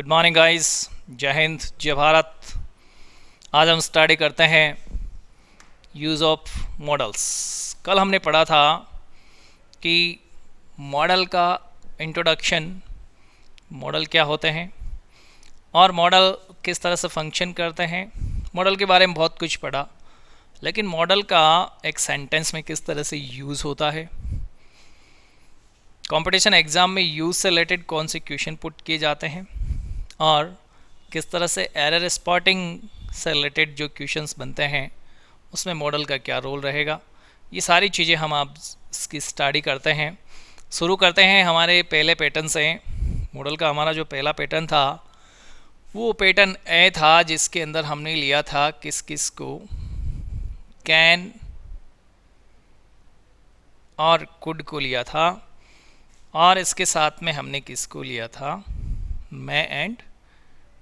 Good morning guys. जय हिंद, जय भारत। आज हम स्टडी करते हैं यूज़ ऑफ मॉडल्स। कल हमने पढ़ा था कि मॉडल का इंट्रोडक्शन, मॉडल क्या होते हैं और मॉडल किस तरह से फंक्शन करते हैं। मॉडल के बारे में बहुत कुछ पढ़ा, लेकिन मॉडल का एक सेंटेंस में किस तरह से यूज़ होता है, कंपटीशन एग्ज़ाम में यूज़ से रिलेटेड कौन से क्वेश्चन पुट किए जाते हैं और किस तरह से एरर स्पॉटिंग से रिलेटेड जो क्वेश्चंस बनते हैं उसमें मॉडल का क्या रोल रहेगा, ये सारी चीज़ें हम आप इसकी स्टडी करते हैं। शुरू करते हैं हमारे पहले पैटर्न से। मॉडल का हमारा जो पहला पैटर्न था वो पैटर्न ए था, जिसके अंदर हमने लिया था किस किस को, कैन और कुड को लिया था, और इसके साथ में हमने किसको लिया था, मैं एंड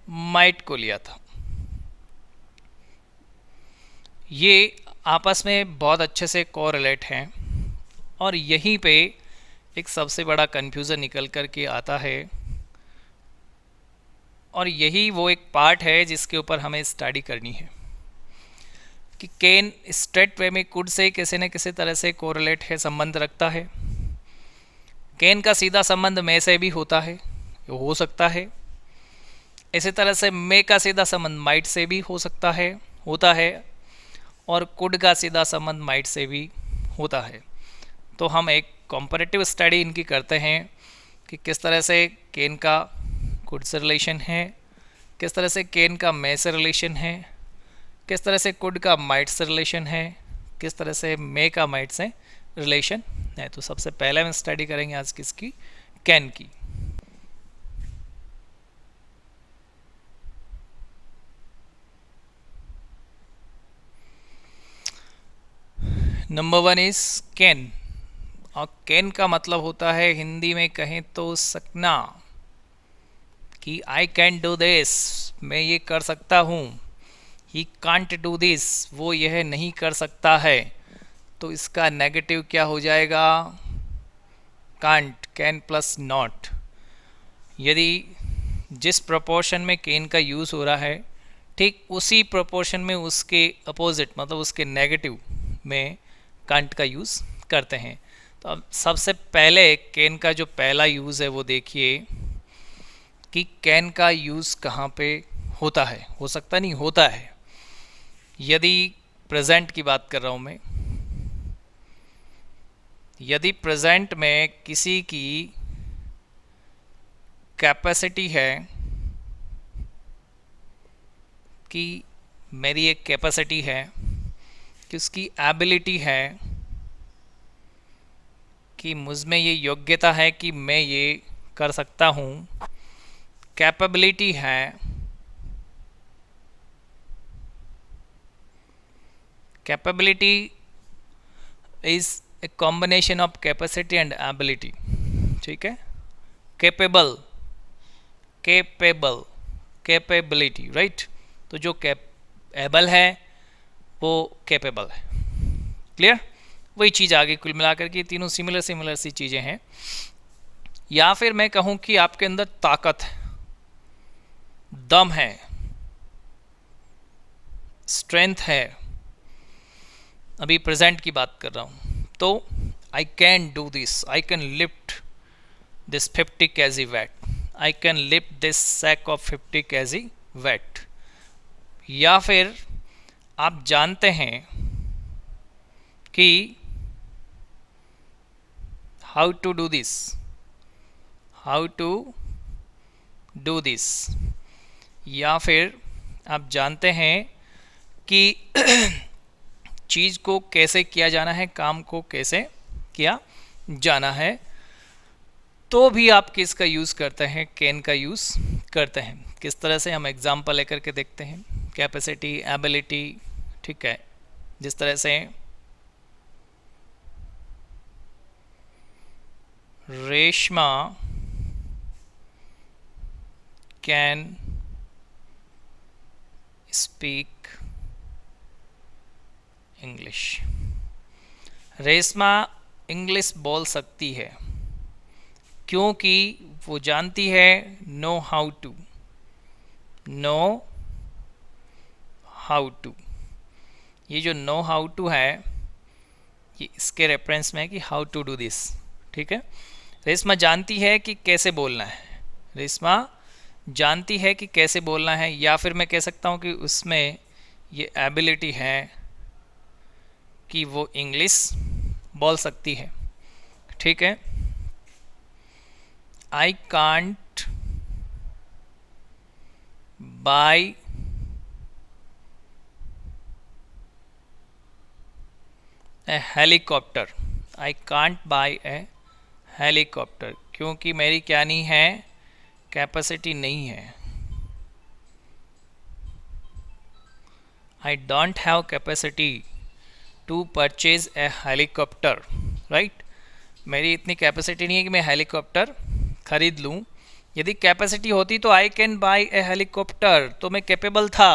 माइट को लिया था। ये आपस में बहुत अच्छे से कोरिलेट हैं और यहीं पे एक सबसे बड़ा कन्फ्यूज़न निकल कर के आता है, और यही वो एक पार्ट है जिसके ऊपर हमें स्टडी करनी है कि कैन स्ट्रेट वे में कुड से किसी न किसी तरह से कोरिलेट है, संबंध रखता है। कैन का सीधा संबंध मैं से भी होता है, हो सकता है। इसी तरह से मे का सीधा संबंध माइट से भी हो सकता है, होता है, और कुड का सीधा संबंध माइट से भी होता है। तो हम एक कंपैरेटिव स्टडी इनकी करते हैं कि किस तरह से कैन का कुड से रिलेशन है, किस तरह से कैन का मे से रिलेशन है, किस तरह से कुड का माइट से रिलेशन है, किस तरह से मे का माइट से रिलेशन है। तो सबसे पहले हम स्टडी करेंगे आज किसकी, कैन की। नंबर वन इज कैन, और कैन का मतलब होता है हिंदी में कहें तो सकना, कि आई कैन डू दिस, मैं ये कर सकता हूँ। ही कांट डू दिस, वो यह नहीं कर सकता है। तो इसका नेगेटिव क्या हो जाएगा, कांट, कैन प्लस नॉट। यदि जिस प्रोपोर्शन में कैन का यूज़ हो रहा है, ठीक उसी प्रोपोर्शन में उसके अपोजिट मतलब उसके नेगेटिव में कांट का यूज़ करते हैं। तो अब सबसे पहले कैन का जो पहला यूज़ है वो देखिए कि कैन का यूज़ कहाँ पे होता है, हो सकता नहीं होता है। यदि प्रेजेंट की बात कर रहा हूँ मैं, यदि प्रेजेंट में किसी की कैपेसिटी है कि मेरी एक कैपेसिटी है, कि उसकी एबिलिटी है, कि मुझ में ये योग्यता है कि मैं ये कर सकता हूँ, कैपेबिलिटी है, capability is a combination of capacity and ability, ठीक है। Capable, capable, capability, right. तो जो कैपेबल है वो कैपेबल है, क्लियर। वही चीज़ आगे कुल मिलाकर के तीनों सिमिलर सी चीज़ें हैं। या फिर मैं कहूँ कि आपके अंदर ताकत है, दम है, स्ट्रेंथ है। अभी प्रेजेंट की बात कर रहा हूँ, तो I can do this, I can lift this 50 kg weight, I can lift this sack of 50 kg weight. या फिर आप जानते हैं कि how to do this, how to do this. या फिर आप जानते हैं कि चीज़ को कैसे किया जाना है, काम को कैसे किया जाना है, तो भी आप किसका यूज़ करते हैं, कैन का यूज़ करते हैं। किस तरह से हम एग्जाम्पल लेकर के देखते हैं, कैपेसिटी, एबिलिटी, ठीक है। जिस तरह से Reshma can speak English, Reshma English बोल सकती है क्योंकि वो जानती है know how to, know how to. ये जो नो हाउ टू है ये इसके रेफरेंस में है कि हाउ टू डू दिस। ठीक है, रेशमा जानती है कि कैसे बोलना है, रेशमा जानती है कि कैसे बोलना है, या फिर मैं कह सकता हूँ कि उसमें ये एबिलिटी है कि वो इंग्लिश बोल सकती है। ठीक है, I can't buy a helicopter, I can't buy a helicopter, क्योंकि मेरी क्या नहीं है, कैपेसिटी नहीं है। I don't have capacity to purchase a helicopter, right. मेरी इतनी कैपेसिटी नहीं है कि मैं हेलीकॉप्टर खरीद लूँ। यदि कैपेसिटी होती तो I can buy a helicopter, तो मैं कैपेबल था,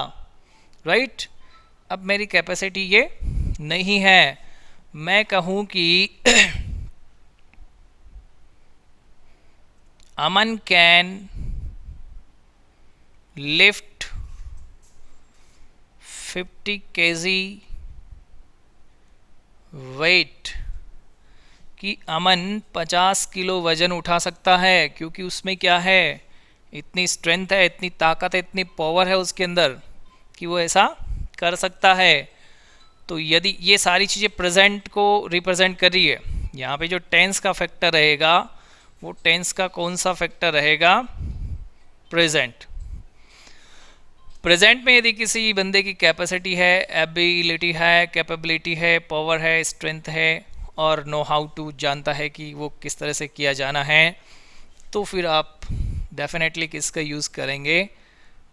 राइट। अब मेरी कैपेसिटी ये नहीं है। मैं कहूँ कि अमन कैन लिफ्ट 50 kg वेट, कि अमन 50 किलो वजन उठा सकता है, क्योंकि उसमें क्या है, इतनी स्ट्रेंथ है, इतनी ताकत है, इतनी पावर है उसके अंदर कि वो ऐसा कर सकता है। तो यदि ये सारी चीज़ें प्रेजेंट को रिप्रेजेंट कर रही है, यहाँ पे जो टेंस का फैक्टर रहेगा वो टेंस का कौन सा फैक्टर रहेगा, प्रेजेंट। प्रेजेंट में यदि किसी बंदे की कैपेसिटी है, एबिलिटी है, कैपेबिलिटी है, पावर है, स्ट्रेंथ है और नो हाउ टू जानता है कि वो किस तरह से किया जाना है, तो फिर आप डेफिनेटली किसका यूज़ करेंगे,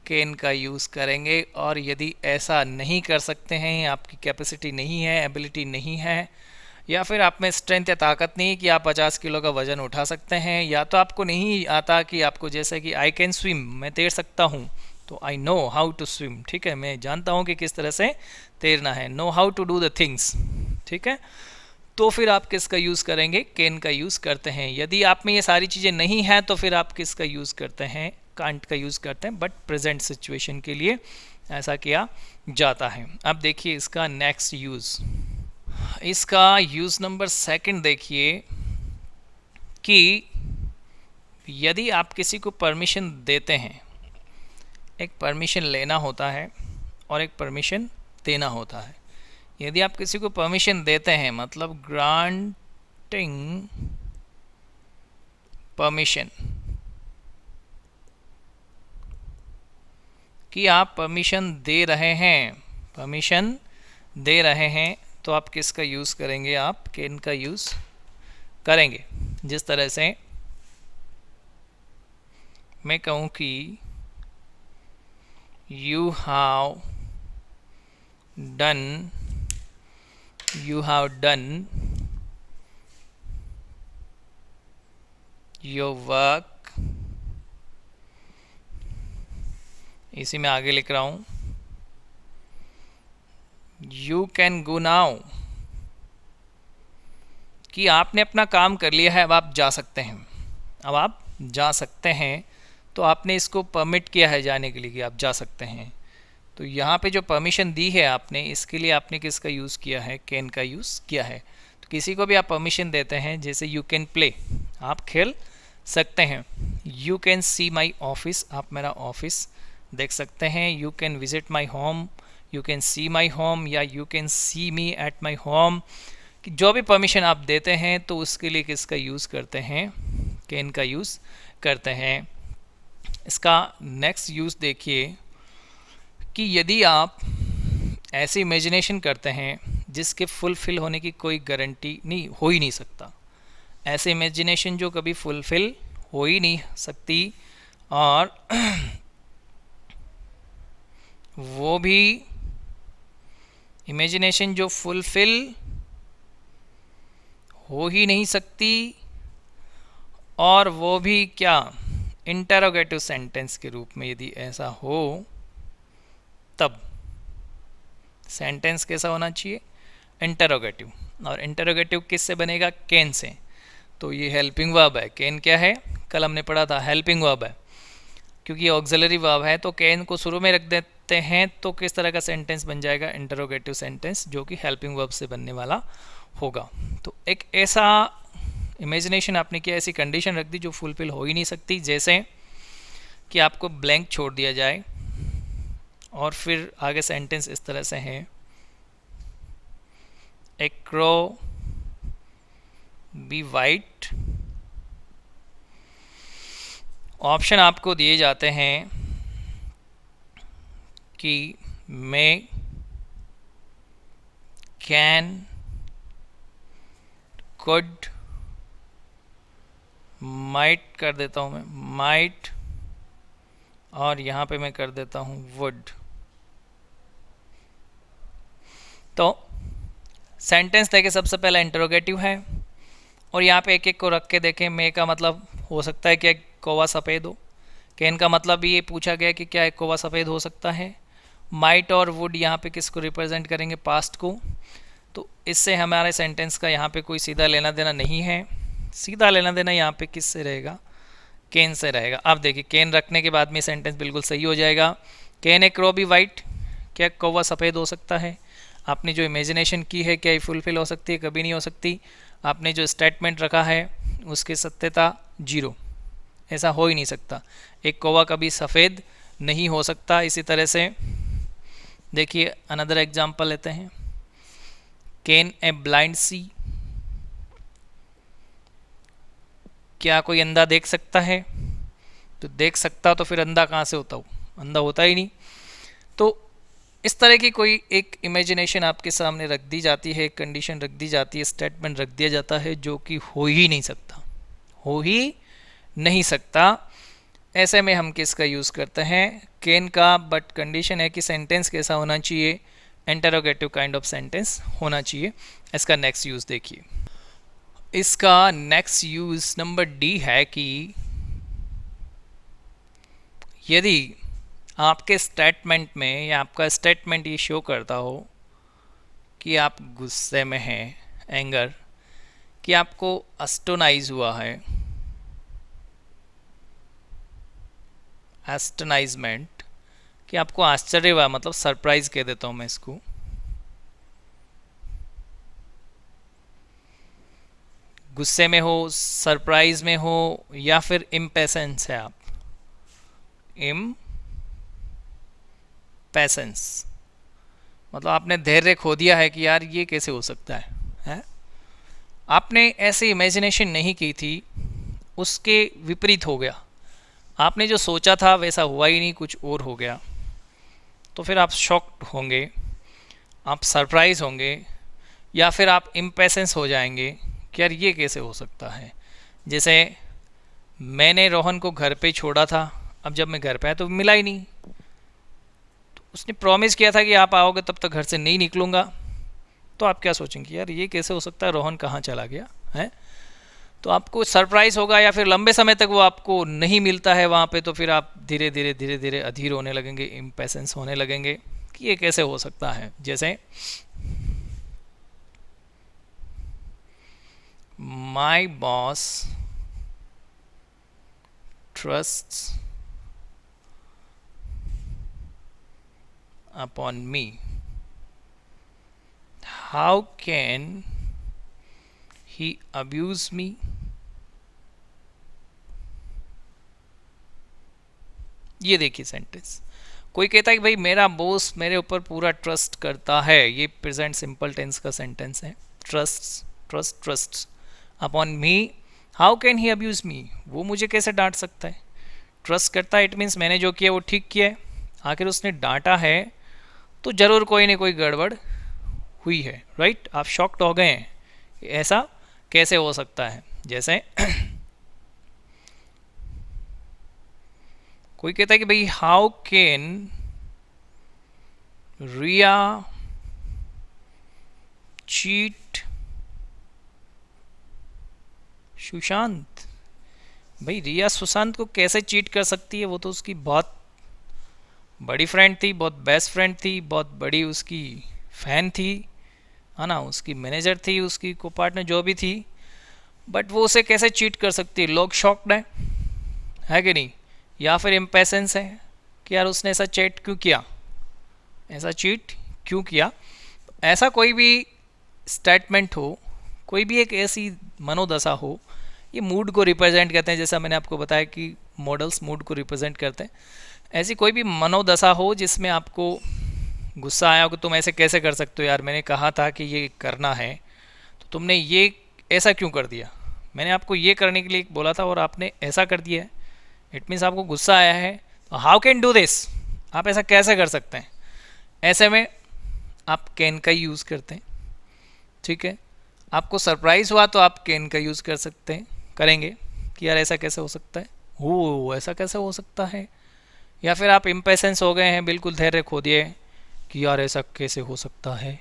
कैन का यूज़ करेंगे। और यदि ऐसा नहीं कर सकते हैं, आपकी कैपेसिटी नहीं है, एबिलिटी नहीं है, या फिर आप में स्ट्रेंथ या ताकत नहीं कि आप 50 किलो का वज़न उठा सकते हैं, या तो आपको नहीं आता कि आपको, जैसे कि आई कैन स्विम, मैं तैर सकता हूँ, तो I know how to swim. ठीक है, मैं जानता हूँ कि किस तरह से तैरना है, know how to do the things. ठीक है, तो फिर आप किसका यूज़ करेंगे, कैन का यूज़ करते हैं। यदि आप में ये सारी चीज़ें नहीं हैं तो फिर आप किसका यूज़ करते हैं, कांट का यूज़ करते हैं। बट प्रेजेंट सिचुएशन के लिए ऐसा किया जाता है। अब देखिए इसका नेक्स्ट यूज़, इसका यूज़ नंबर सेकंड देखिए कि यदि आप किसी को परमिशन देते हैं, एक परमिशन लेना होता है और एक परमिशन देना होता है। यदि आप किसी को परमिशन देते हैं, मतलब ग्रांटिंग परमिशन, कि आप परमिशन दे रहे हैं, परमिशन दे रहे हैं, तो आप किसका यूज़ करेंगे, आप कैन का यूज़ करेंगे। जिस तरह से मैं कहूँ कि you have done, you have done your work, इसी में आगे लिख रहा हूँ, you can go now, कि आपने अपना काम कर लिया है, अब आप जा सकते हैं, अब आप जा सकते हैं। तो आपने इसको परमिट किया है जाने के लिए कि आप जा सकते हैं। तो यहाँ पे जो परमिशन दी है आपने, इसके लिए आपने किसका यूज़ किया है, कैन का यूज़ किया है। तो किसी को भी आप परमिशन देते हैं, जैसे यू कैन प्ले, आप खेल सकते हैं। You can see my office, आप मेरा ऑफिस देख सकते हैं। You can visit my home, you can see my home, या you can see me at my home. जो भी परमिशन आप देते हैं तो उसके लिए किसका यूज़ करते हैं, कैन का यूज़ करते हैं। इसका नेक्स्ट यूज़ देखिए कि यदि आप ऐसी इमेजिनेशन करते हैं जिसके फुलफ़िल होने की कोई गारंटी नहीं, हो ही नहीं सकता, ऐसे इमेजिनेशन जो कभी फुलफ़िल हो ही नहीं सकती, और वो भी इमेजिनेशन जो फुलफ़िल हो ही नहीं सकती, और वो भी क्या, इंटरोगेटिव सेंटेंस के रूप में यदि ऐसा हो, तब सेंटेंस कैसा होना चाहिए, इंटरोगेटिव। और इंटरोगेटिव किससे बनेगा, कैन से। तो ये हेल्पिंग वर्ब है, कैन क्या है, कल हमने पढ़ा था हेल्पिंग वर्ब है। क्योंकि ऑक्सिलरी वर्ब है तो कैन को शुरू में रख देते हैं तो किस तरह का सेंटेंस बन जाएगा, इंटरोगेटिव सेंटेंस, जो कि हेल्पिंग वर्ब से बनने वाला होगा। तो एक ऐसा इमेजिनेशन आपने किया, ऐसी कंडीशन रख दी जो फुलफिल हो ही नहीं सकती, जैसे कि आपको ब्लैंक छोड़ दिया जाए और फिर आगे सेंटेंस इस तरह से है, ए क्रो बी वाइट। ऑप्शन आपको दिए जाते हैं कि मैं, कैन, कुड, माइट कर देता हूँ मैं, माइट, और यहाँ पे मैं कर देता हूँ वुड। तो सेंटेंस देखे सबसे पहला इंटरोगेटिव है और यहाँ पे एक एक को रख के देखें। मे का मतलब हो सकता है कि एक कौवा सफ़ेद हो। कैन का मतलब भी ये पूछा गया कि क्या एक कौवा सफ़ेद हो सकता है। माइट और वुड यहाँ पे किसको रिप्रेजेंट करेंगे, पास्ट को। तो इससे हमारे सेंटेंस का यहाँ पे कोई सीधा लेना देना नहीं है। सीधा लेना देना यहाँ पे किससे रहेगा, कैन से रहेगा। अब देखिए कैन रखने के बाद में सेंटेंस बिल्कुल सही हो जाएगा। Can a crow be white, क्या कौवा सफ़ेद हो सकता है। आपने जो इमेजिनेशन की है क्या ये फुलफिल हो सकती है, कभी नहीं हो सकती। आपने जो स्टेटमेंट रखा है उसकी सत्यता जीरो, ऐसा हो ही नहीं सकता। एक कौवा कभी सफ़ेद नहीं हो सकता। इसी तरह से देखिए अनदर एग्जांपल लेते हैं, कैन ए ब्लाइंड सी, क्या कोई अंधा देख सकता है। तो देख सकता तो फिर अंधा कहाँ से होता हो, अंधा होता ही नहीं। तो इस तरह की कोई एक इमेजिनेशन आपके सामने रख दी जाती है, एक कंडीशन रख दी जाती है, स्टेटमेंट रख दिया जाता है जो कि हो ही नहीं सकता, हो ही नहीं सकता। ऐसे में हम किसका यूज़ करते हैं, कैन का। बट कंडीशन है कि सेंटेंस कैसा होना चाहिए, इंटरोगेटिव काइंड ऑफ सेंटेंस होना चाहिए। इसका नेक्स्ट यूज़ देखिए। इसका नेक्स्ट यूज़ नंबर डी है कि यदि आपके स्टेटमेंट में या आपका स्टेटमेंट ये शो करता हो कि आप गुस्से में हैं, एंगर, कि आपको अस्टोनाइज हुआ है, एस्टनाइजमेंट, कि आपको आश्चर्य हुआ, मतलब सरप्राइज कह देता हूँ मैं इसको। गुस्से में हो, सरप्राइज में हो, या फिर इम्पेशेंस है आप, इम्पेशेंस मतलब आपने धैर्य खो दिया है कि यार ये कैसे हो सकता है? आपने ऐसी इमेजिनेशन नहीं की थी, उसके विपरीत हो गया। आपने जो सोचा था वैसा हुआ ही नहीं, कुछ और हो गया। तो फिर आप शॉक्ड होंगे, आप सरप्राइज होंगे, या फिर आप इम्पेशेंस हो जाएंगे कि यार ये कैसे हो सकता है। जैसे मैंने रोहन को घर पे छोड़ा था, अब जब मैं घर पे आया तो मिला ही नहीं। तो उसने प्रॉमिस किया था कि आप आओगे तब तक घर से नहीं निकलूँगा। तो आप क्या सोचेंगे, यार ये कैसे हो सकता है, रोहन कहाँ चला गया है। तो आपको सरप्राइज होगा, या फिर लंबे समय तक वो आपको नहीं मिलता है वहाँ पे, तो फिर आप धीरे धीरे धीरे धीरे अधीर होने लगेंगे, इम्पेशेंस होने लगेंगे कि ये कैसे हो सकता है। जैसे my boss trusts upon me, how can he abuse me. ये देखिए सेंटेंस, कोई कहता है कि भाई मेरा बॉस मेरे ऊपर पूरा ट्रस्ट करता है, ये प्रेजेंट सिंपल टेंस का सेंटेंस है। Trust upon me, how can he abuse me, वो मुझे कैसे डांट सकता है। ट्रस्ट करता है, इट मीन्स मैंने जो किया वो ठीक किया है। आखिर उसने डांटा है तो ज़रूर कोई ना कोई गड़बड़ हुई है, राइट। आप शॉक्ड हो गए हैं, ऐसा कैसे हो सकता है। जैसे कोई कहता है कि भाई how can Riya cheat Sushant, भाई रिया सुशांत को कैसे चीट कर सकती है, वो तो उसकी बहुत बड़ी फ्रेंड थी, बहुत बेस्ट फ्रेंड थी, बहुत बड़ी उसकी फैन थी, है ना, उसकी मैनेजर थी, उसकी को पार्टनर जो भी थी, बट वो उसे कैसे चीट कर सकती है। लोग शॉक्ड है कि नहीं, या फिर इम्पेशेंस है कि यार उसने ऐसा चीट क्यों किया, ऐसा चीट क्यों किया। ऐसा कोई भी स्टेटमेंट हो, कोई भी एक ऐसी मनोदशा हो, ये मूड को रिप्रेजेंट करते हैं। जैसा मैंने आपको बताया कि मॉडल्स मूड को रिप्रेजेंट करते हैं। ऐसी कोई भी मनोदशा हो जिसमें आपको गुस्सा आया हो कि तुम ऐसे कैसे कर सकते हो यार, मैंने कहा था कि ये करना है तो तुमने ये ऐसा क्यों कर दिया, मैंने आपको ये करने के लिए बोला था और आपने ऐसा कर दिया है। इट मीन्स आपको गुस्सा आया है, तो हाउ कैन डू दिस, आप ऐसा कैसे कर सकते हैं। ऐसे में आप कैन का यूज़ करते हैं। ठीक है, आपको सरप्राइज़ हुआ तो आप कैन का यूज़ कर सकते हैं, करेंगे कि यार ऐसा कैसे हो सकता है, हो ऐसा कैसे हो सकता है। या फिर आप इम्पेशेंस हो गए हैं, बिल्कुल धैर्य खो दिए कि यार ऐसा कैसे हो सकता है।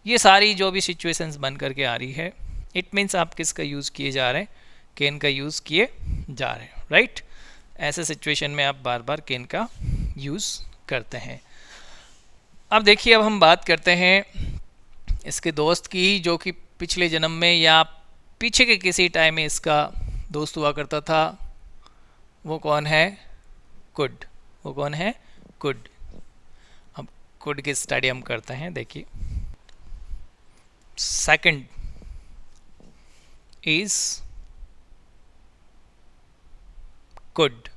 ये सारी जो भी सिचुएशंस बन करके आ रही है, इट मीन्स आप किसका यूज़ किए जा रहे हैं, कैन का यूज़ किए जा रहे हैं, राइट। ऐसे सिचुएशन में आप बार बार कैन का यूज़ करते हैं। अब देखिए, अब हम बात करते हैं इसके दोस्त की, जो कि पिछले जन्म में या पीछे के किसी टाइम में इसका दोस्त हुआ करता था। वो कौन है, कुड। वो कौन है, कुड। अब कुड की स्टडी हम करते हैं। देखिए, सेकंड इज कुड।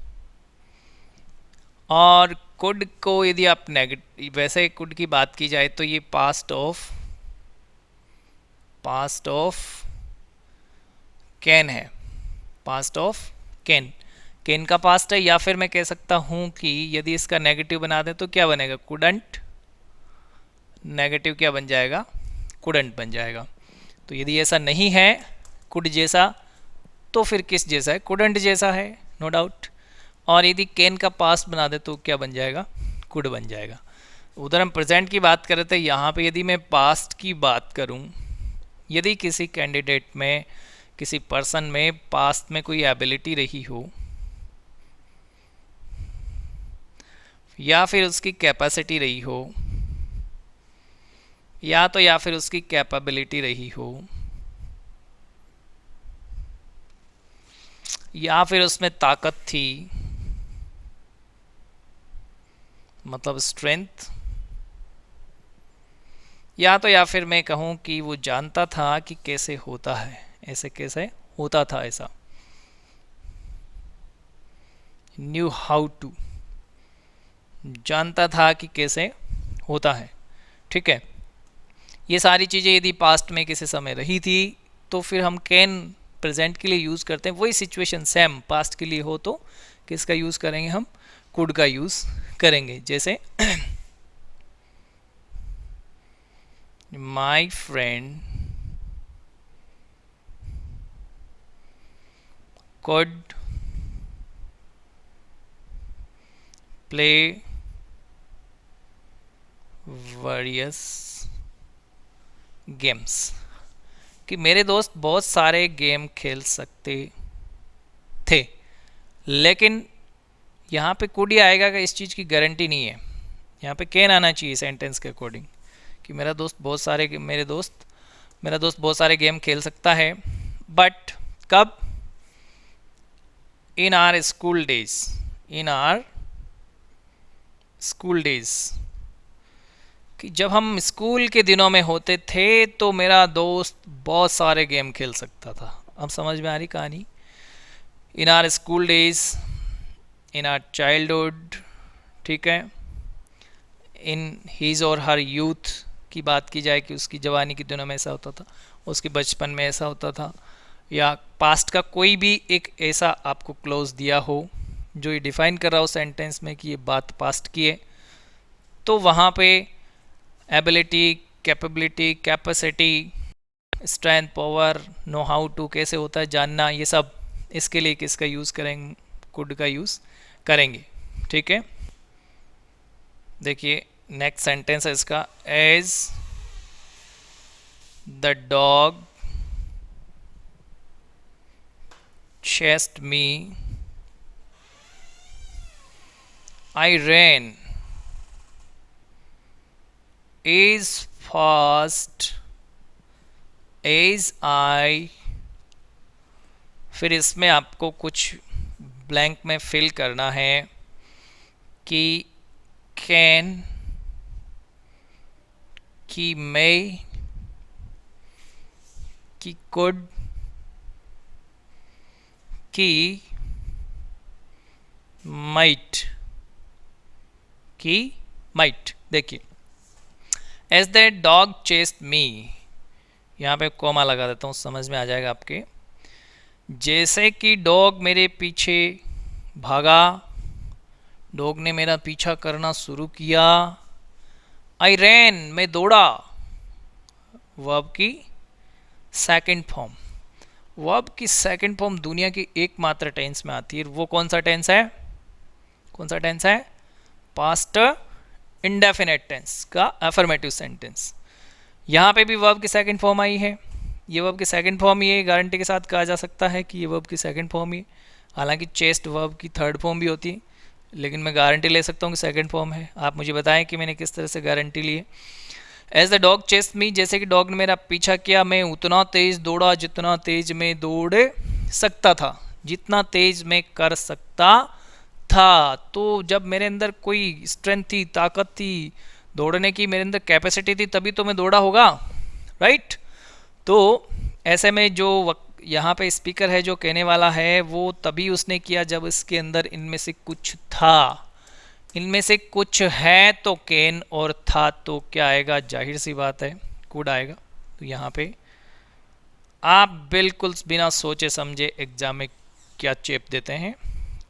और कुड को यदि आप नेगेटिव, वैसे कुड की बात की जाए तो ये पास्ट ऑफ कैन है, पास्ट ऑफ कैन। कैन का पास्ट है, या फिर मैं कह सकता हूँ कि यदि इसका नेगेटिव बना दें तो क्या बनेगा, कुडंट। नेगेटिव क्या बन जाएगा, कुडंट बन जाएगा। तो यदि ऐसा नहीं है कुड जैसा, तो फिर किस जैसा है, कुडंट जैसा है, नो डाउट। और यदि कैन का पास्ट बना दे तो क्या बन जाएगा, कुड बन जाएगा। उधर हम प्रेजेंट की बात कर रहे थे, यहाँ पे यदि मैं पास्ट की बात करूँ, यदि किसी कैंडिडेट में, किसी पर्सन में पास्ट में कोई एबिलिटी रही हो, या फिर उसकी कैपेसिटी रही हो, या फिर उसकी कैपेबिलिटी रही हो, या फिर उसमें ताकत थी, मतलब स्ट्रेंथ, या फिर मैं कहूँ कि वो जानता था कि कैसे होता है, ऐसे कैसे होता था, ऐसा न्यू हाउ टू, जानता था कि कैसे होता है। ठीक है, ये सारी चीज़ें यदि पास्ट में किसी समय रही थी तो फिर हम कैन प्रेजेंट के लिए यूज़ करते हैं। वही सिचुएशन सेम पास्ट के लिए हो तो किसका यूज़ करेंगे, हम कुड का यूज़ करेंगे। जैसे my friend could play various games, कि मेरे दोस्त बहुत सारे गेम खेल सकते थे। लेकिन यहाँ पे कुड ही आएगा, कि इस चीज़ की गारंटी नहीं है। यहाँ पे कैन आना चाहिए सेंटेंस के अकॉर्डिंग, कि मेरा दोस्त बहुत सारे गेम खेल सकता है। बट कब, इन आर स्कूल डेज, कि जब हम स्कूल के दिनों में होते थे तो मेरा दोस्त बहुत सारे गेम खेल सकता था। अब समझ में आ रही कहानी। इन are school days, in our childhood, ठीक है। इन हीज और हर यूथ की बात की जाए कि उसकी जवानी के दिनों में ऐसा होता था, उसके बचपन में ऐसा होता था, या पास्ट का कोई भी एक ऐसा आपको क्लोज दिया हो जो ये डिफाइन कर रहा हो सेंटेंस में कि ये बात पास्ट की है, तो वहाँ पे ability, capability, capacity, strength, power, know how to, कैसे होता है जानना, ये सब इसके लिए किसका यूज़ करेंगे, कुड का यूज़ करेंगे। ठीक है, देखिए नेक्स्ट सेंटेंस है इसका, as the dog chased me, I ran as fast as I, फिर इसमें आपको कुछ ब्लैंक में फिल करना है कि कैन, कि मे, कि कुड, कि माइट, कि माइट। देखिए, एज दैट डॉग चेस्ड मी, यहाँ पे कॉमा लगा देता हूँ, समझ में आ जाएगा आपके। जैसे कि डॉग मेरे पीछे भागा, डॉग ने मेरा पीछा करना शुरू किया। आई रैन, मैं दौड़ा, वर्ब की सेकंड फॉर्म। वर्ब की सेकंड फॉर्म दुनिया की एकमात्र टेंस में आती है। वो कौन सा टेंस है? कौन सा टेंस है? पास्ट इंडेफिनेट टेंस का अफर्मेटिव सेंटेंस। यहाँ पे भी वर्ब की सेकंड फॉर्म आई है। ये वर्ब की सेकंड फॉर्म ही है, गारंटी के साथ कहा जा सकता है कि ये वर्ब की सेकंड फॉर्म ही। हालांकि चेस्ट वर्ब की थर्ड फॉर्म भी होती है, लेकिन मैं गारंटी ले सकता हूँ कि सेकंड फॉर्म है। आप मुझे बताएं कि मैंने किस तरह से गारंटी ली है। एज द डॉग चेस्ट मी, जैसे कि डॉग ने मेरा पीछा किया, मैं उतना तेज दौड़ा जितना तेज मैं दौड़ सकता था, जितना तेज मैं कर सकता था। तो जब मेरे अंदर कोई स्ट्रेंथ थी, ताकत थी, दौड़ने की मेरे अंदर कैपेसिटी थी, तभी तो मैं दौड़ा होगा, राइट। तो ऐसे में जो यहाँ पे स्पीकर है जो कहने वाला है, वो तभी उसने किया जब इसके अंदर इनमें से कुछ था। इनमें से कुछ है तो कैन, और था तो क्या आएगा? जाहिर सी बात है, कुड आएगा। तो यहाँ पे आप बिल्कुल बिना सोचे समझे एग्जाम में क्या चेप देते हैं?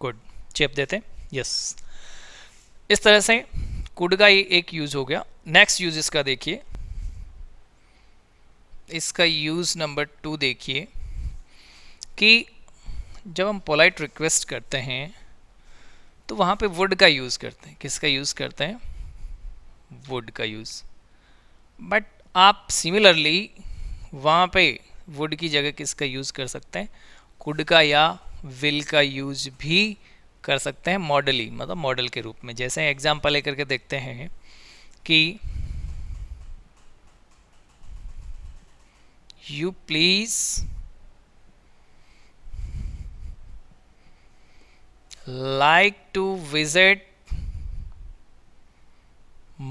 कुड चेप देते हैं, यस। इस तरह से कुड का ये एक यूज हो गया। नेक्स्ट यूज इसका देखिए, इसका यूज नंबर 2 देखिए कि जब हम पोलाइट रिक्वेस्ट करते हैं तो वहाँ पे वुड का यूज़ करते हैं। किसका यूज़ करते हैं? वुड का यूज़। बट आप सिमिलरली वहाँ पे वुड की जगह किसका यूज़ कर सकते हैं? कुड का या विल का यूज़ भी कर सकते हैं, मॉडली, मतलब मॉडल के रूप में। जैसे एग्जाम्पल लेकर के देखते हैं कि you please like to visit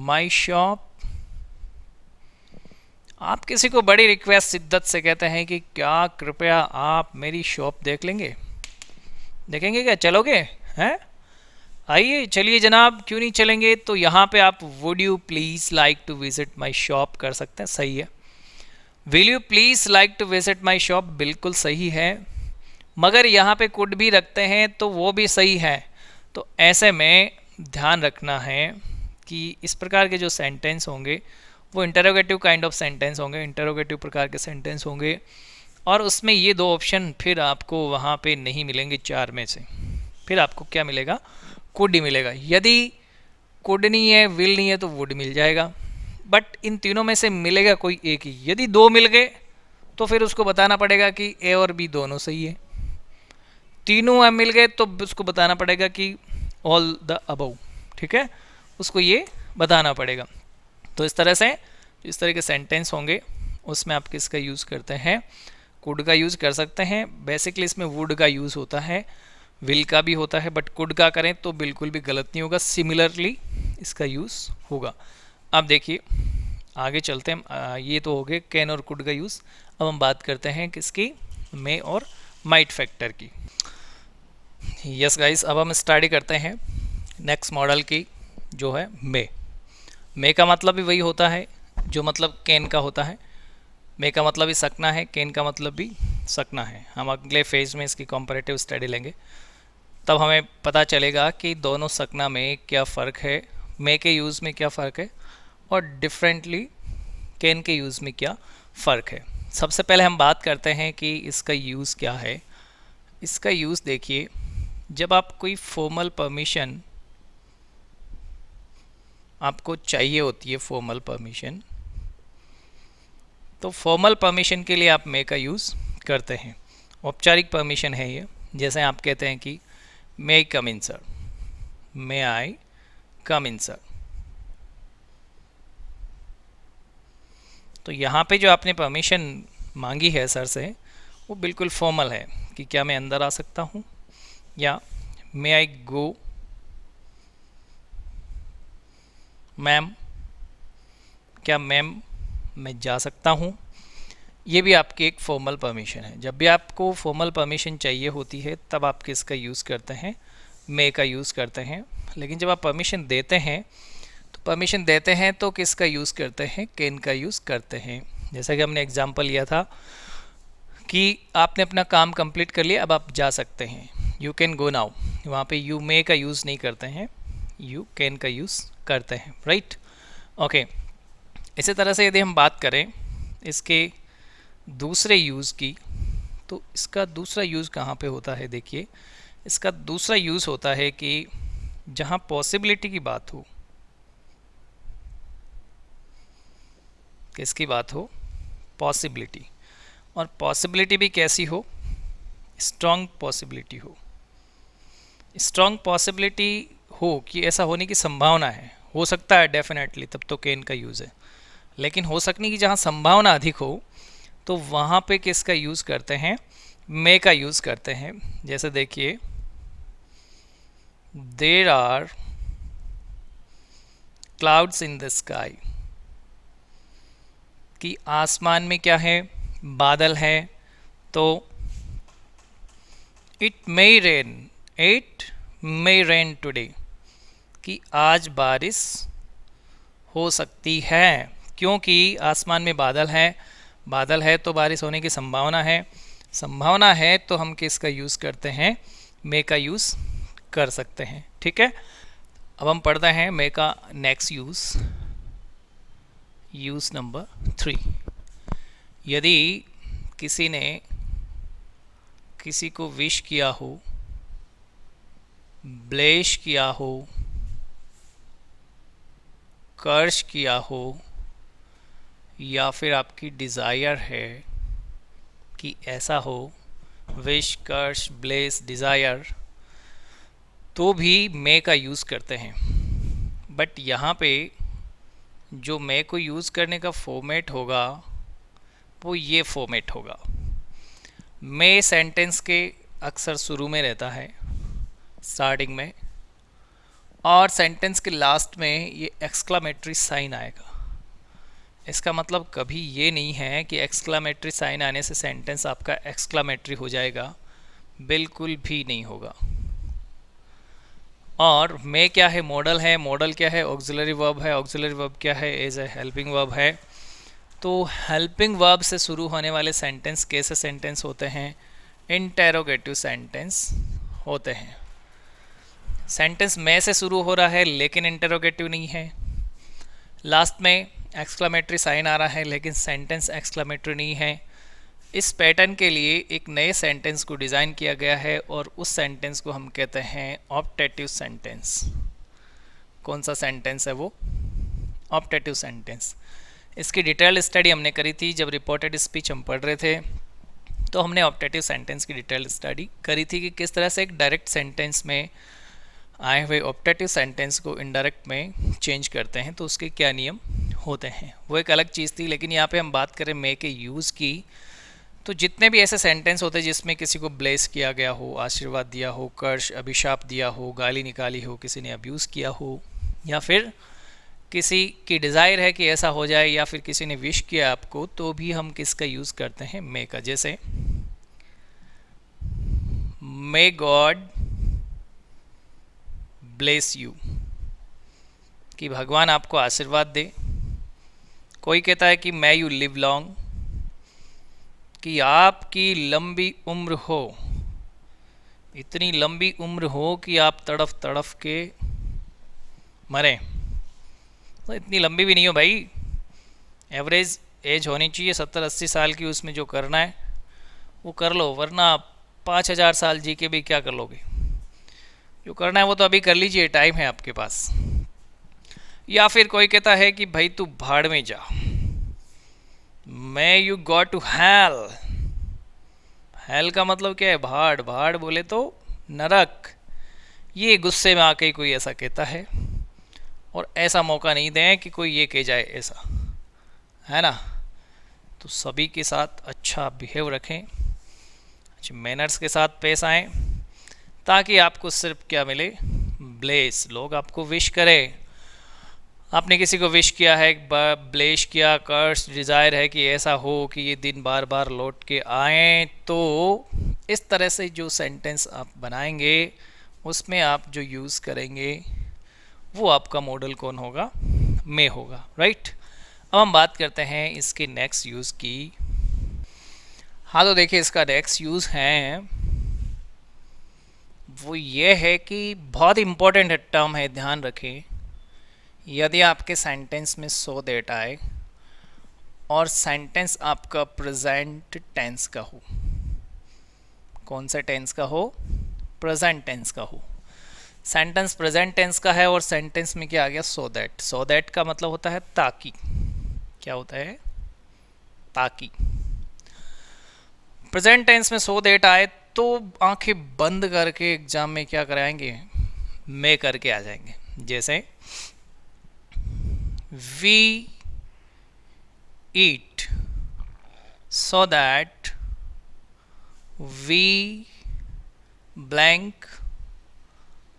my shop। आप किसी को बड़ी रिक्वेस्ट शिद्दत से कहते हैं कि क्या कृपया आप मेरी शॉप देख लेंगे? देखेंगे क्या? चलोगे? हैं? आइए, चलिए जनाब, क्यों नहीं चलेंगे? तो यहाँ पे आप would you please like to visit my shop कर सकते हैं, सही है। Will you please like to visit my shop, बिल्कुल सही है। मगर यहाँ पे कुड भी रखते हैं तो वो भी सही है। तो ऐसे में ध्यान रखना है कि इस प्रकार के जो सेंटेंस होंगे वो इंटरोगेटिव काइंड ऑफ सेंटेंस होंगे, इंटरोगेटिव प्रकार के सेंटेंस होंगे, और उसमें ये दो ऑप्शन फिर आपको वहाँ पे नहीं मिलेंगे 4 में से। फिर आपको क्या मिलेगा? कुड ही मिलेगा। यदि कुड नहीं है, विल नहीं है, तो वुड मिल जाएगा। बट इन तीनों में से मिलेगा कोई एक ही। यदि 2 मिल गए तो फिर उसको बताना पड़ेगा कि ए और बी दोनों सही है। तीनों मिल गए तो उसको बताना पड़ेगा कि ऑल द अबव, ठीक है, उसको ये बताना पड़ेगा। तो इस तरह से इस तरह के सेंटेंस होंगे उसमें आप किसका यूज़ करते हैं? कुड का यूज़ कर सकते हैं। बेसिकली इसमें वुड का यूज़ होता है, विल का भी होता है, बट कुड का करें तो बिल्कुल भी गलत नहीं होगा, सिमिलरली इसका यूज़ होगा। अब देखिए आगे चलते हैं। ये तो हो गए कैन और कुड का यूज़। अब हम बात करते हैं किसकी? मे और माइट फैक्टर की। यस गाइस, अब हम स्टडी करते हैं नेक्स्ट मॉडल की, जो है मे। मे का मतलब भी वही होता है जो मतलब कैन का होता है। मे का मतलब भी सकना है, कैन का मतलब भी सकना है। हम अगले फेज में इसकी कॉम्परेटिव स्टडी लेंगे, तब हमें पता चलेगा कि दोनों सकना में क्या फ़र्क है, मे के यूज़ में क्या फ़र्क है, और डिफरेंटली कैन के यूज़ में क्या फ़र्क है। सबसे पहले हम बात करते हैं कि इसका यूज़ क्या है। इसका यूज़ देखिए, जब आप कोई फॉर्मल परमिशन आपको चाहिए होती है, फॉर्मल परमिशन, तो फॉर्मल परमिशन के लिए आप मे का यूज़ करते हैं। औपचारिक परमिशन है ये। जैसे आप कहते हैं कि मे आई कम इन सर, मे आई कम इन सर। तो यहाँ पे जो आपने परमिशन मांगी है सर से, वो बिल्कुल फॉर्मल है कि क्या मैं अंदर आ सकता हूँ या मे आई गो, मैम, क्या मैम मैं जा सकता हूँ। ये भी आपकी एक फॉर्मल परमिशन है। जब भी आपको फॉर्मल परमिशन चाहिए होती है तब आप किसका यूज़ करते हैं, मे का यूज़ करते हैं। लेकिन जब आप परमिशन देते हैं तो किसका यूज़ करते हैं, कैन का यूज़ करते हैं। जैसा कि हमने एग्जांपल लिया था कि आपने अपना काम कंप्लीट कर लिया, अब आप जा सकते हैं, यू कैन गो नाउ। वहाँ पे यू मे का यूज़ नहीं करते हैं, यू कैन का यूज़ करते हैं, राइट। ओके, इसी तरह से यदि हम बात करें इसके दूसरे यूज़ की, तो इसका दूसरा यूज़ कहाँ पे होता है, देखिए इसका दूसरा यूज़ होता है कि जहाँ पॉसिबिलिटी की बात हो, किसकी बात हो, पॉसिबिलिटी, और पॉसिबिलिटी भी कैसी हो, स्ट्रॉन्ग पॉसिबिलिटी हो। स्ट्रॉन्ग पॉसिबिलिटी हो कि ऐसा होने की संभावना है, हो सकता है डेफिनेटली, तब तो कैन का यूज़ है। लेकिन हो सकने की जहाँ संभावना अधिक हो तो वहाँ पे किसका यूज़ करते हैं, मे का यूज़ करते हैं। जैसे देखिए, there are clouds in the sky, कि आसमान में क्या है, बादल है, तो इट मे रेन टुडे, कि आज बारिश हो सकती है, क्योंकि आसमान में बादल है तो बारिश होने की संभावना है तो हम किसका यूज़ करते हैं, मे का यूज़ कर सकते हैं, ठीक है। अब हम पढ़ते हैं मे का नेक्स्ट यूज़ नंबर 3। यदि किसी ने किसी को विश किया हो, ब्लेश किया हो, कर्श किया हो, या फिर आपकी डिज़ायर है कि ऐसा हो, विश, कर्श, ब्लेस, डिज़ायर, तो भी मे का यूज़ करते हैं। बट यहाँ पे जो मे को यूज़ करने का फॉर्मेट होगा वो ये फॉर्मेट होगा। मे सेंटेंस के अक्सर शुरू में रहता है, स्टार्टिंग में, और सेंटेंस के लास्ट में ये एक्सक्लामेटरी साइन आएगा। इसका मतलब कभी ये नहीं है कि एक्सक्लामेटरी साइन आने से सेंटेंस आपका एक्सक्लामेटरी हो जाएगा, बिल्कुल भी नहीं होगा। और मे क्या है, मॉडल क्या है, ऑक्सिलरी वर्ब है, ऑक्सिलरी वर्ब क्या है, एज ए हेल्पिंग वर्ब है। तो हेल्पिंग वर्ब से शुरू होने वाले सेंटेंस कैसे सेंटेंस होते हैं, इंटेरोगेटिव सेंटेंस होते हैं। सेंटेंस में से शुरू हो रहा है लेकिन इंटेरोगेटिव नहीं है, लास्ट में एक्सक्लामेटरी साइन आ रहा है लेकिन सेंटेंस एक्सक्लामेटरी नहीं है। इस पैटर्न के लिए एक नए सेंटेंस को डिज़ाइन किया गया है और उस सेंटेंस को हम कहते हैं ऑप्टेटिव सेंटेंस। कौन सा सेंटेंस है वो, ऑप्टेटिव सेंटेंस। इसकी डिटेल स्टडी हमने करी थी जब रिपोर्टेड स्पीच हम पढ़ रहे थे, तो हमने ऑप्टेटिव सेंटेंस की डिटेल स्टडी करी थी कि किस तरह से एक डायरेक्ट सेंटेंस में आए हुए ऑप्टेटिव सेंटेंस को इनडायरेक्ट में चेंज करते हैं तो उसके क्या नियम होते हैं, वो एक अलग चीज़ थी। लेकिन यहाँ पे हम बात करें मे के यूज़ की, तो जितने भी ऐसे सेंटेंस होते हैं जिसमें किसी को ब्लेस किया गया हो, आशीर्वाद दिया हो, कर्ष अभिशाप दिया हो, गाली निकाली हो, किसी ने अब्यूज़ किया हो, या फिर किसी की डिज़ायर है कि ऐसा हो जाए, या फिर किसी ने विश किया आपको, तो भी हम किसका यूज़ करते हैं, मे का। जैसे मे गॉड ब्लेस यू, कि भगवान आपको आशीर्वाद दे। कोई कहता है कि मे यू लिव लॉन्ग, कि आपकी लंबी उम्र हो, इतनी लंबी उम्र हो कि आप तड़फ तड़फ के मरें। तो इतनी लंबी भी नहीं हो भाई, एवरेज एज होनी चाहिए 70-80 साल की, उसमें जो करना है वो कर लो, वरना 5000 साल जी के भी क्या कर लोगे। जो करना है वो तो अभी कर लीजिए, टाइम है आपके पास। या फिर कोई कहता है कि भाई तू भाड़ में जा, may you go to hell. Hell का मतलब क्या है, भाड़, भाड़ बोले तो नरक। ये गुस्से में आके कोई ऐसा कहता है, और ऐसा मौका नहीं दें कि कोई ये कह जाए ऐसा, है ना। तो सभी के साथ अच्छा बिहेव रखें, अच्छे मैनर्स के साथ पेश आएँ, ताकि आपको सिर्फ क्या मिले, ब्लेस, लोग आपको विश करें। आपने किसी को विश किया है, ब्लेश किया, कर्स डिज़ायर है कि ऐसा हो कि ये दिन बार बार लौट के आए, तो इस तरह से जो सेंटेंस आप बनाएंगे उसमें आप जो यूज़ करेंगे वो आपका मॉडल कौन होगा, मे होगा, राइट। अब हम बात करते हैं इसके नेक्स्ट यूज़ की। हाँ, तो देखिए इसका नेक्स्ट यूज़ है वो ये है कि बहुत इंपॉर्टेंट टर्म है, ध्यान रखें। यदि आपके सेंटेंस में सो दैट आए और सेंटेंस आपका प्रेजेंट टेंस का हो, कौन सा टेंस का हो, प्रेजेंट टेंस का हो। सेंटेंस प्रेजेंट टेंस का है और सेंटेंस में क्या आ गया, सो दैट। सो दैट का मतलब होता है ताकि, क्या होता है, ताकि। प्रेजेंट टेंस में सो दैट आए तो आंखें बंद करके एग्जाम में क्या कराएंगे, मे करके आ जाएंगे। जैसे we eat so that we blank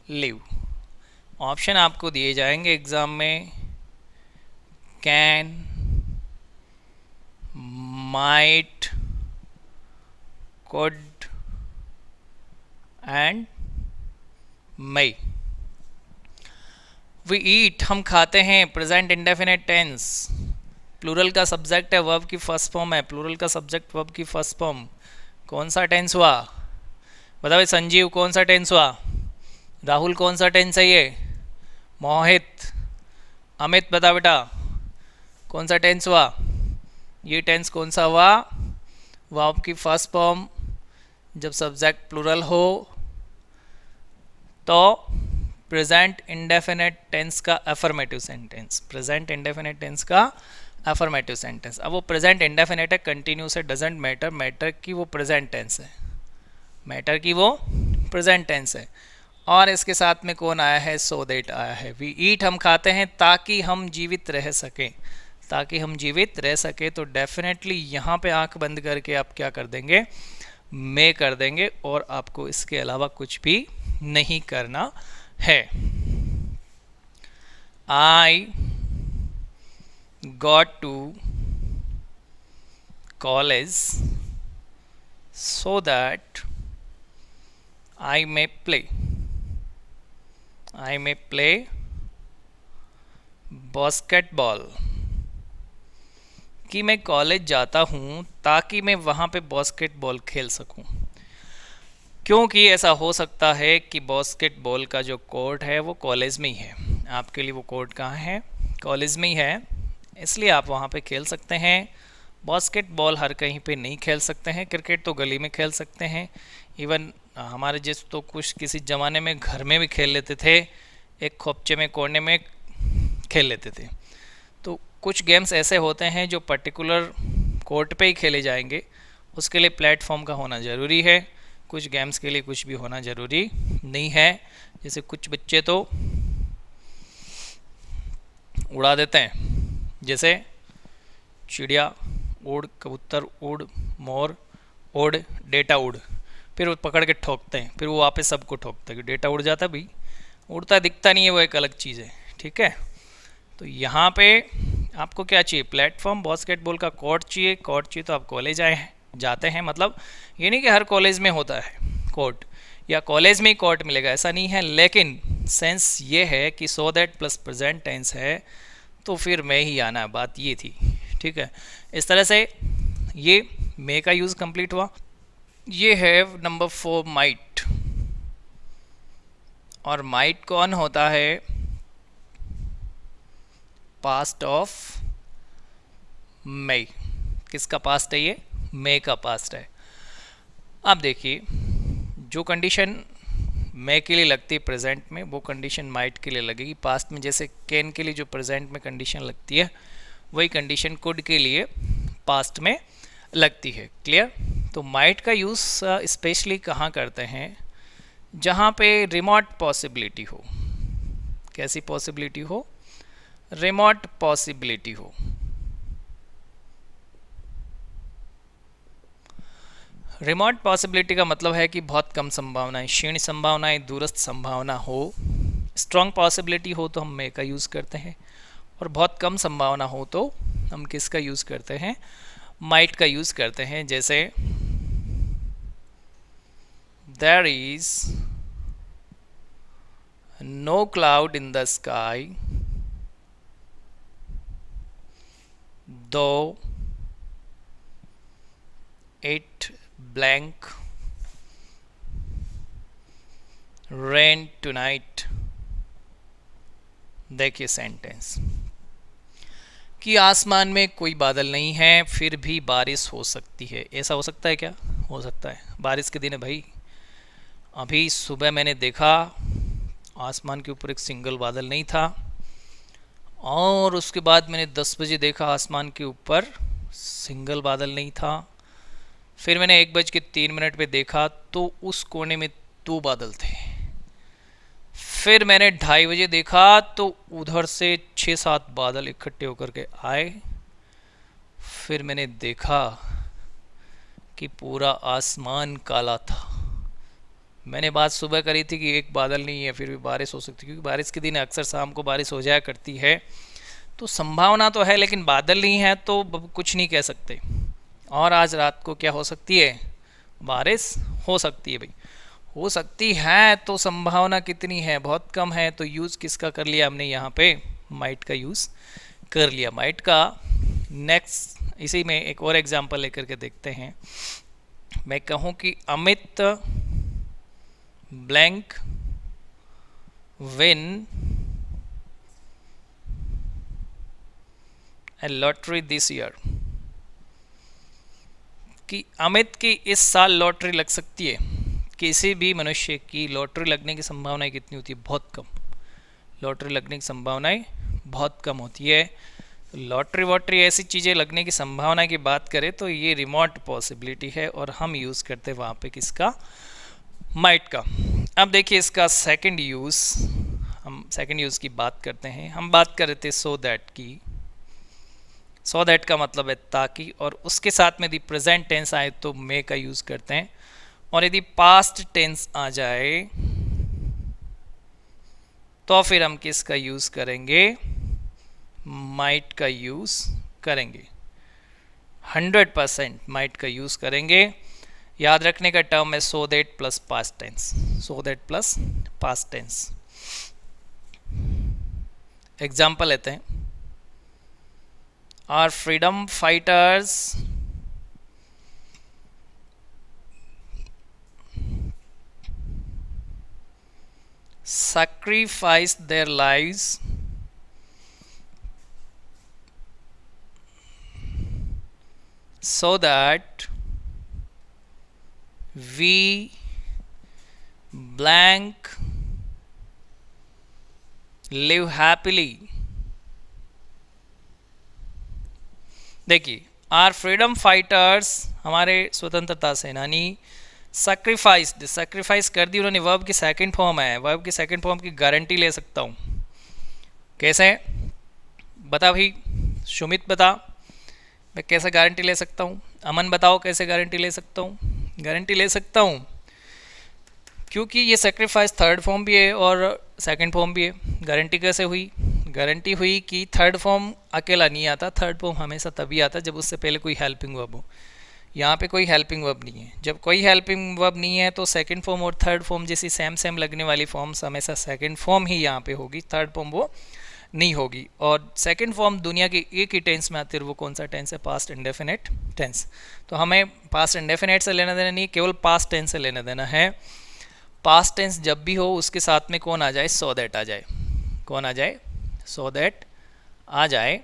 live. Option आपको दिए जाएंगे एग्जाम में, can, might, could and may। We eat, हम खाते हैं, प्रेजेंट इंडेफिनेट टेंस, प्लूरल का सब्जेक्ट है, वर्ब की फर्स्ट फॉर्म है, प्लूरल का सब्जेक्ट वर्ब की फर्स्ट फॉर्म। कौन सा टेंस हुआ, बताओ संजीव, कौन सा टेंस हुआ, राहुल कौन सा टेंस है ये, मोहित, अमित बता बेटा कौन सा टेंस हुआ, ये टेंस कौन सा हुआ, वर्ब की फर्स्ट फॉर्म, जब सब्जेक्ट प्लूरल हो तो प्रेजेंट इंडेफिनेट टेंस का affirmative sentence, present indefinite tense का अफर्मेटिव सेंटेंस। अब वो प्रेजेंट इंडेफिनेट है, कंटिन्यूस है, डजेंट मैटर, मैटर की वो प्रेजेंट टेंस है, मैटर की वो प्रेजेंट टेंस है। और इसके साथ में कौन आया है, सो दैट आया है। वी ईट, हम खाते हैं ताकि हम जीवित रह सकें, ताकि हम जीवित रह सके, तो डेफिनेटली यहाँ पे आंख बंद करके आप क्या कर देंगे, मे कर देंगे, और आपको इसके अलावा कुछ भी नहीं करना है। I got to college so that I may play, I may play basketball, कि मैं कॉलेज जाता हूँ ताकि मैं वहाँ पे बास्केटबॉल खेल सकूँ। क्योंकि ऐसा हो सकता है कि बास्केटबॉल का जो कोर्ट है वो कॉलेज में ही है, आपके लिए वो कोर्ट कहाँ है, कॉलेज में ही है, इसलिए आप वहाँ पे खेल सकते हैं। बास्केटबॉल हर कहीं पे नहीं खेल सकते हैं, क्रिकेट तो गली में खेल सकते हैं, इवन हमारे जिस तो कुछ किसी ज़माने में घर में भी खेल लेते थे, एक खोपचे में कोने में खेल लेते थे। तो कुछ गेम्स ऐसे होते हैं जो पर्टिकुलर कोर्ट पे ही खेले जाएंगे, उसके लिए प्लेटफॉर्म का होना ज़रूरी है। कुछ गेम्स के लिए कुछ भी होना ज़रूरी नहीं है। जैसे कुछ बच्चे तो उड़ा देते हैं, जैसे चिड़िया उड़, कबूतर उड़, मोर उड़, डेटा उड़, फिर वो पकड़ के ठोकते हैं, फिर वो वापस सबको ठोकते हैं कि डेटा उड़ जाता है भाई, उड़ता दिखता नहीं है, वो एक अलग चीज़ है, ठीक है। तो यहाँ पे आपको क्या चाहिए, प्लेटफॉर्म, बास्केटबॉल का कोर्ट चाहिए, कोर्ट चाहिए तो आप कॉलेज आए हैं, जाते हैं, मतलब ये नहीं कि हर कॉलेज में होता है कोर्ट या कॉलेज में ही कोर्ट मिलेगा, ऐसा नहीं है, लेकिन सेंस ये है कि so that plus present tense है तो फिर मैं ही आना है, बात ये थी, ठीक है। इस तरह से ये मे का यूज़ कंप्लीट हुआ। ये है नंबर 4 माइट, और माइट कौन होता है, पास्ट ऑफ मे, किसका पास्ट है ये, मे का पास्ट है। अब देखिए जो कंडीशन मे के लिए लगती है प्रेजेंट में, वो कंडीशन माइट के लिए लगेगी पास्ट में। जैसे कैन के लिए जो प्रेजेंट में कंडीशन लगती है वही कंडीशन कुड के लिए पास्ट में लगती है, क्लियर। तो माइट का यूज़ स्पेशली कहाँ करते हैं, जहाँ पे रिमोट पॉसिबिलिटी हो, कैसी पॉसिबिलिटी हो, रिमोट पॉसिबिलिटी हो। रिमोट पॉसिबिलिटी का मतलब है कि बहुत कम संभावनाएं, क्षीण संभावनाएं, दूरस्थ संभावना हो। स्ट्रॉन्ग पॉसिबिलिटी हो तो हम मे का यूज़ करते हैं, और बहुत कम संभावना हो तो हम किसका यूज़ करते हैं, माइट का यूज़ करते हैं। जैसे there is no cloud in the sky though it blank rain tonight. देखिए सेंटेंस कि आसमान में कोई बादल नहीं है फिर भी बारिश हो सकती है। ऐसा हो सकता है क्या? हो सकता है, बारिश के दिन है भाई। अभी सुबह मैंने देखा आसमान के ऊपर एक सिंगल बादल नहीं था, और उसके बाद मैंने 10 बजे देखा आसमान के ऊपर सिंगल बादल नहीं था। फिर मैंने 1:03 पे देखा तो उस कोने में 2 बादल थे। फिर मैंने 2:30 बजे देखा तो उधर से 6-7 बादल इकट्ठे होकर के आए। फिर मैंने देखा कि पूरा आसमान काला था। मैंने बात सुबह करी थी कि एक बादल नहीं है फिर भी बारिश हो सकती है, क्योंकि बारिश के दिन अक्सर शाम को बारिश हो जाया करती है। तो संभावना तो है, लेकिन बादल नहीं है तो कुछ नहीं कह सकते। और आज रात को क्या हो सकती है? बारिश हो सकती है भाई। हो सकती है तो संभावना कितनी है? बहुत कम है। तो यूज़ किसका कर लिया हमने यहाँ पे? माइट का यूज़ कर लिया, माइट का। नेक्स्ट इसी में एक और एग्जांपल लेकर के देखते हैं। मैं कहूँ कि Amit blank win A lottery this year, कि अमित की इस साल लॉटरी लग सकती है। किसी भी मनुष्य की लॉटरी लगने की संभावनाएं कितनी होती है? बहुत कम। लॉटरी लगने की संभावनाएं बहुत कम होती है। लॉटरी वॉटरी ऐसी चीज़ें लगने की संभावना की बात करें तो ये रिमोट पॉसिबिलिटी है, और हम यूज़ करते हैं वहाँ पे किसका? माइट का। अब देखिए इसका सेकंड यूज़, हम सेकंड यूज़ की बात करते हैं। हम बात कर रहे थे सो दैट की। सो दैट का मतलब है ताकि, और उसके साथ में यदि प्रेजेंट टेंस आए तो मे का यूज़ करते हैं, और यदि पास्ट टेंस आ जाए तो फिर हम किसका यूज़ करेंगे? माइट का यूज़ करेंगे। 100% माइट का यूज़ करेंगे। याद रखने का टर्म है so that plus past tense, so that plus past tense. Example लेते हैं। Our freedom fighters sacrificed their lives so that we blank live happily। देखिए आर फ्रीडम फाइटर्स, हमारे स्वतंत्रता सेनानी, सैक्रिफाइस कर दी उन्होंने। वर्ब की सेकंड फॉर्म है, वर्ब की सेकंड फॉर्म की गारंटी ले सकता हूँ। कैसे? बता भाई, सुमित बता, मैं कैसे गारंटी ले सकता हूँ? अमन बताओ कैसे गारंटी ले सकता हूँ? गारंटी ले सकता हूँ क्योंकि ये सेक्रीफाइस थर्ड फॉर्म भी है और सेकंड फॉर्म भी है। गारंटी कैसे हुई? गारंटी हुई कि थर्ड फॉर्म अकेला नहीं आता, थर्ड फॉर्म हमेशा तभी आता जब उससे पहले कोई हेल्पिंग वर्ब हो। यहाँ पे कोई हेल्पिंग वर्ब नहीं है। जब कोई हेल्पिंग वर्ब नहीं है तो सेकंड फॉर्म और थर्ड फॉर्म जैसी सेम सेम लगने वाली फॉर्म्स हमेशा सेकंड फॉर्म ही यहाँ पे होगी, थर्ड फॉर्म वो नहीं होगी। और सेकंड फॉर्म दुनिया के एक ही टेंस में आती है, वो कौन सा टेंस है? Past indefinite tense. तो हमें पास्ट इंडेफिनेट से लेना देना नहीं, केवल पास्ट टेंस से लेना देना है। पास्ट टेंस जब भी हो उसके साथ में कौन आ जाए? सो दैट आ जाए। कौन आ जाए? सो दैट आ जाए।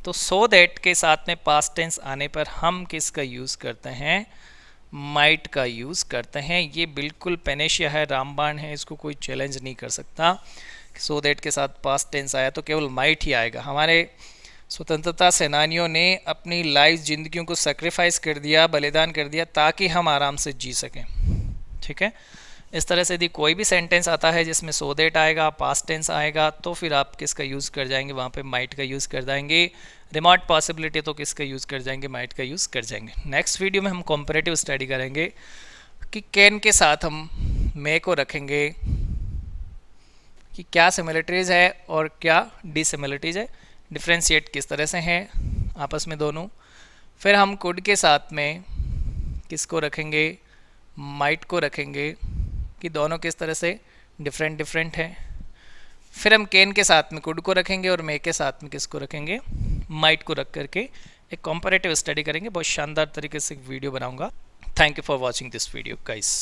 तो सो दैट के साथ में पास्ट टेंस आने पर हम किसका यूज़ करते हैं? माइट का यूज़ करते हैं। ये बिल्कुल पेनेशिया है, रामबाण है, इसको कोई चैलेंज नहीं कर सकता। सो दैट के साथ पास्ट टेंस आया तो केवल माइट ही आएगा। हमारे स्वतंत्रता सेनानियों ने अपनी लाइफ जिंदगियों को सेक्रीफाइस कर दिया, बलिदान कर दिया ताकि हम आराम से जी सकें। ठीक है, इस तरह से यदि कोई भी सेंटेंस आता है जिसमें सो दैट आएगा, पास्ट टेंस आएगा, तो फिर आप किसका यूज़ कर जाएंगे? वहाँ पे माइट का यूज़ कर जाएंगे। रिमोट पॉसिबिलिटी तो किसका यूज़ कर जाएंगे, माइट का यूज़ कर जाएंगे। नेक्स्ट वीडियो में हम कॉम्परेटिव स्टडी करेंगे कि कैन के साथ हम मे को रखेंगे कि क्या सिमिलरिटीज़ है और क्या डिसिमिलरिटीज़ है, डिफ्रेंशिएट किस तरह से हैं आपस में दोनों। फिर हम कुड के साथ में किसको रखेंगे, माइट को रखेंगे कि दोनों किस तरह से डिफरेंट हैं। फिर हम कैन के साथ में कुड को रखेंगे और मे के साथ में किसको रखेंगे, माइट को रख करके एक कॉम्परेटिव स्टडी करेंगे। बहुत शानदार तरीके से एक वीडियो बनाऊंगा। Thank you for watching this video guys.